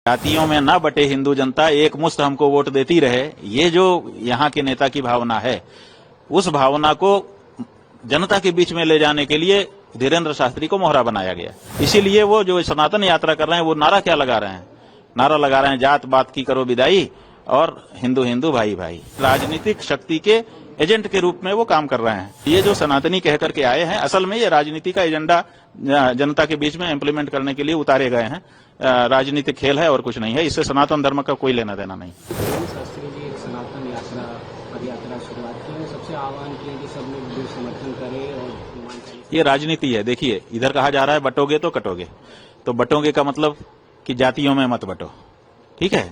जातियों में न बटे हिंदू जनता, एक मुश्त हमको वोट देती रहे, ये जो यहाँ के नेता की भावना है, उस भावना को जनता के बीच में ले जाने के लिए धीरेन्द्र शास्त्री को मोहरा बनाया गया। इसीलिए वो जो सनातन यात्रा कर रहे हैं, वो नारा क्या लगा रहे हैं? नारा लगा रहे हैं, जात पात की करो विदाई और हिंदू हिंदू भाई भाई। राजनीतिक शक्ति के एजेंट के रूप में वो काम कर रहे हैं। ये जो सनातनी कह करके आए हैं, असल में ये राजनीति का एजेंडा जनता के बीच में इम्प्लीमेंट करने के लिए उतारे गए हैं। राजनीतिक खेल है और कुछ नहीं है। इससे सनातन धर्म का कोई लेना देना नहीं। शास्त्री जी एक सनातन यात्रा पद यात्रा शुरुआत की है, सबसे आह्वान किया कि सब लोग समर्थन करें और ये राजनीति है। देखिए, इधर कहा जा रहा है बटोगे तो कटोगे, तो बटोगे का मतलब कि जातियों में मत बटो, ठीक है?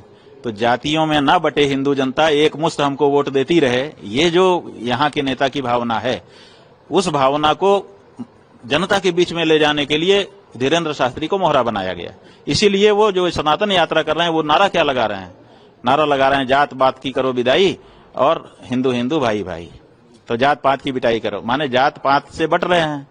तो जातियों में ना बटे हिंदू जनता, एक मुश्त हमको वोट देती रहे, ये जो यहाँ के नेता की भावना है, उस भावना को जनता के बीच में ले जाने के लिए धीरेन्द्र शास्त्री को मोहरा बनाया गया। इसीलिए वो जो सनातन यात्रा कर रहे हैं, वो नारा क्या लगा रहे हैं? नारा लगा रहे हैं, जात पात की करो विदाई और हिंदू हिंदू भाई भाई। तो जात पात की बिटाई करो, माने जात पात से बट रहे हैं।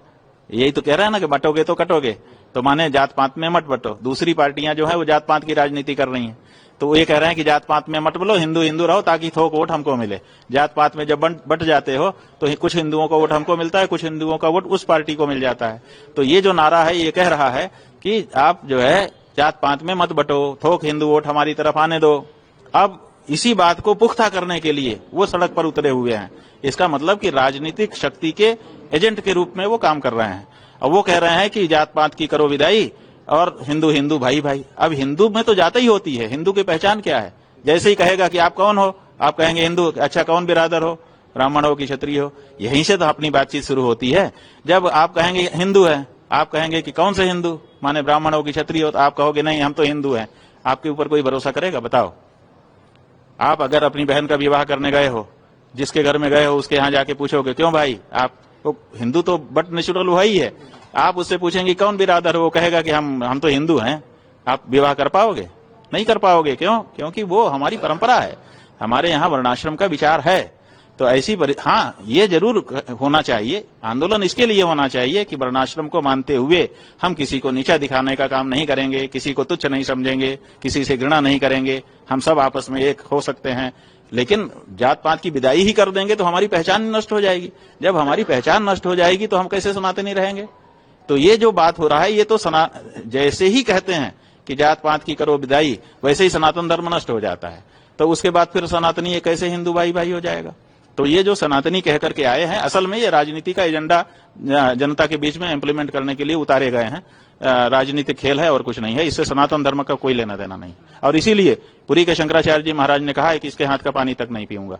यही तो कह रहे हैं ना कि बटोगे तो कटोगे, तो माने जात पात में मत बटो। दूसरी पार्टियां जो है वो जात पात की राजनीति कर रही हैं, तो वो ये कह रहे हैं कि जात पात में मत बोलो, हिंदू हिंदू रहो ताकि थोक वोट हमको मिले। जात पात में जब बट जाते हो तो कुछ हिंदुओं का वोट हमको मिलता है, कुछ हिंदुओं का वोट उस पार्टी को मिल जाता है। तो ये जो नारा है, ये कह रहा है कि आप जो है जात पात में मत बटो, थोक हिंदू वोट हमारी तरफ आने दो। अब इसी बात को पुख्ता करने के लिए वो सड़क पर उतरे हुए हैं। इसका मतलब कि राजनीतिक शक्ति के एजेंट के रूप में वो काम कर रहे हैं। और वो कह रहे हैं कि जात पात की करो विदाई और हिंदू हिंदू भाई भाई। अब हिंदू में तो जात ही होती है, हिंदू की पहचान क्या है? जैसे ही कहेगा कि आप कौन हो, आप कहेंगे हिंदू। अच्छा, कौन बिरादर हो? ब्राह्मण हो कि क्षत्रिय हो? यहीं से तो अपनी बातचीत शुरू होती है। जब आप कहेंगे हिंदू है, आप कहेंगे कि कौन से हिंदू, माने ब्राह्मण हो कि क्षत्रिय हो, तो आप कहोगे नहीं हम तो हिंदू हैं। आपके ऊपर कोई भरोसा करेगा? बताओ। आप अगर अपनी बहन का विवाह करने गए हो, जिसके घर में गए हो उसके यहाँ जाके पूछोगे क्यों भाई, आप तो हिंदू तो बट नेचुरल हुआ ही है। आप उससे पूछेंगे कौन बिरादर हो, वो कहेगा कि हम तो हिंदू हैं। आप विवाह कर पाओगे? नहीं कर पाओगे। क्यों? क्योंकि वो हमारी परंपरा है, हमारे यहाँ वर्णाश्रम का विचार है। तो ऐसी हाँ, ये जरूर होना चाहिए, आंदोलन इसके लिए होना चाहिए कि वर्णाश्रम को मानते हुए हम किसी को नीचा दिखाने का काम नहीं करेंगे, किसी को तुच्छ नहीं समझेंगे, किसी से घृणा नहीं करेंगे। हम सब आपस में एक हो सकते हैं, लेकिन जात पात की विदाई ही कर देंगे तो हमारी पहचान नष्ट हो जाएगी। जब हमारी पहचान नष्ट हो जाएगी तो हम कैसे सनातनी रहेंगे? तो ये जो बात हो रहा है, ये तो जैसे ही कहते हैं कि जात पात की करो विदाई, वैसे ही सनातन धर्म नष्ट हो जाता है। तो उसके बाद फिर सनातनी ये कैसे हिंदू भाई भाई हो जाएगा? तो ये जो सनातनी कह करके आए हैं, असल में ये राजनीति का एजेंडा जनता के बीच में इम्प्लीमेंट करने के लिए उतारे गए हैं। राजनीतिक खेल है और कुछ नहीं है। इससे सनातन धर्म का कोई लेना देना नहीं। और इसीलिए पुरी के शंकराचार्य जी महाराज ने कहा है कि इसके हाथ का पानी तक नहीं पीऊंगा।